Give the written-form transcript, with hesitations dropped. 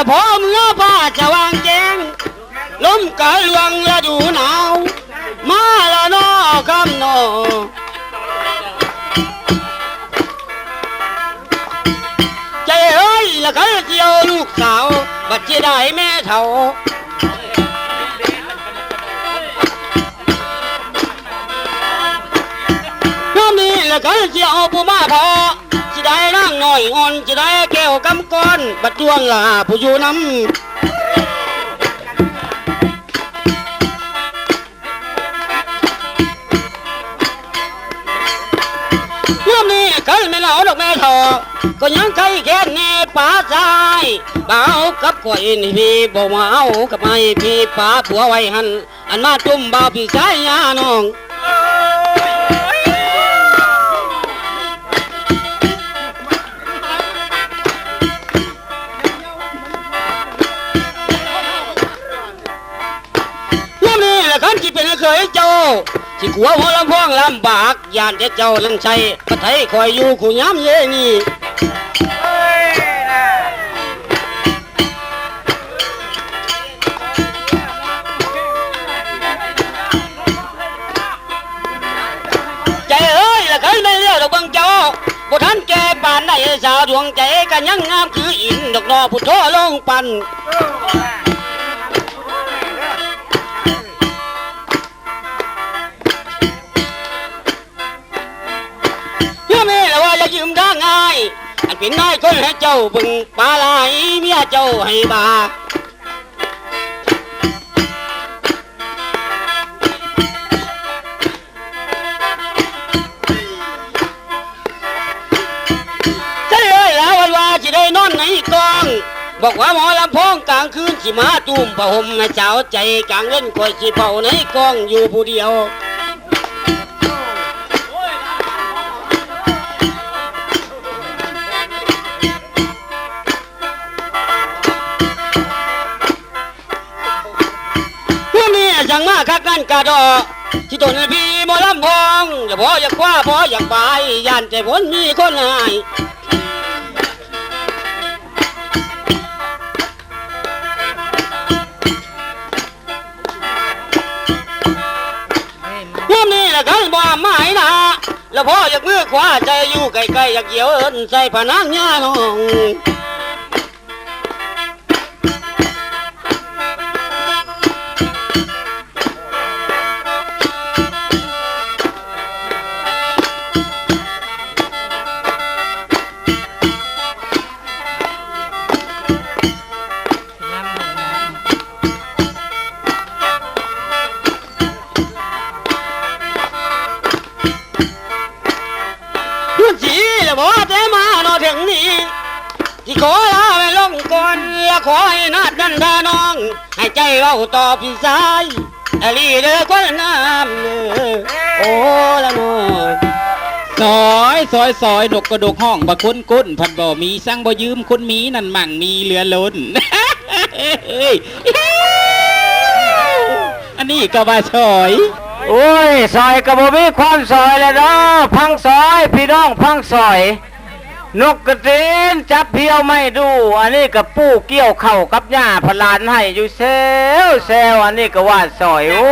พอเมื่อฟ้าจะวางแจ้งลมกะลวงฤดูหนาวมาละนอคำนอใจเอ้ยละก็เจียวลูกสาวบัดจะได้แม่เฒ่าน้ำนี้ละก็เจียวผู้มาพอจะได้นั่งหน่อยอ่อนจะได้แก้วกำก้อนบัดดวงลาผู้อยู่น้ำเรื่องนี้เคยไม่เล่าดอกแม่ทอก็ยังเคยแค่เนป่าใจเบากับก่อยนี่พี่บ่มาเอากับไอ้พี่ป่าผัวไว้หันอันมาจุ่มเบาพี่ชายยาน้องขันที่เป็นเคยเจ้าที่ขัวหัวลำพองลำบากยานเจ้านั่นใช่ปะไทยคอยอยู่ขู่ย้ำเยนี่ใจเอ้ยละขันไม่เลี้ยวดอกบังเจ้าบุทันแก่ปานได้สาวดวงใจกันยังงามคืออินดอกนอพุทโธลงปันอย่ายืมทางง่ายอันเป็นนายคนให้เจ้าบึงปลาไหลเมียเจ้าให้บาใช่เลยแล้ววันว่าจะได้นอนในกองบอกว่าหมอลำพองกลางคืนสิมาตุ่มผ้าห่มให้เจ้าใจกลางเล่นคอยสิเผาในกองอยู่ผู้เดียวจังมาคักกันกาดอที่ต้นพี่หมอลำพองอย่าพออย่าคว้าพออย่าไปย่านแต่ผลมีคนหายย่ำนี้แหละกันบ่หมายนะแล้วพออยากมือขวาใจอยู่ใกล้ๆอยากเกี่ยวเอินใส่ผนังย่าน้องที่ขอลาไปลงก่อนและขอให้นัดกันพาน้องให้ใจเราต่อพี่สายอลีเด้อคนน้ำเด้อโอ้ละน้อยซอยดกกระดกห้องบะคุ้นกุ้นพันบ่มีสั่งบ่ยืมคุณมีนั่นมั่งมีเรือล้น อันนี้ก็ว่าซอยโอ้ยซอยกระบอกมีความซอยเลยเนาะพังซอยพี่น้องพังซอยนกกระเตนจับเพียวไม่ดูอันนี้กับปู้เกี่ยวเข่ากับหญ้าพลานให้อยู่เซลอันนี้ก็ว่าซอยโอ้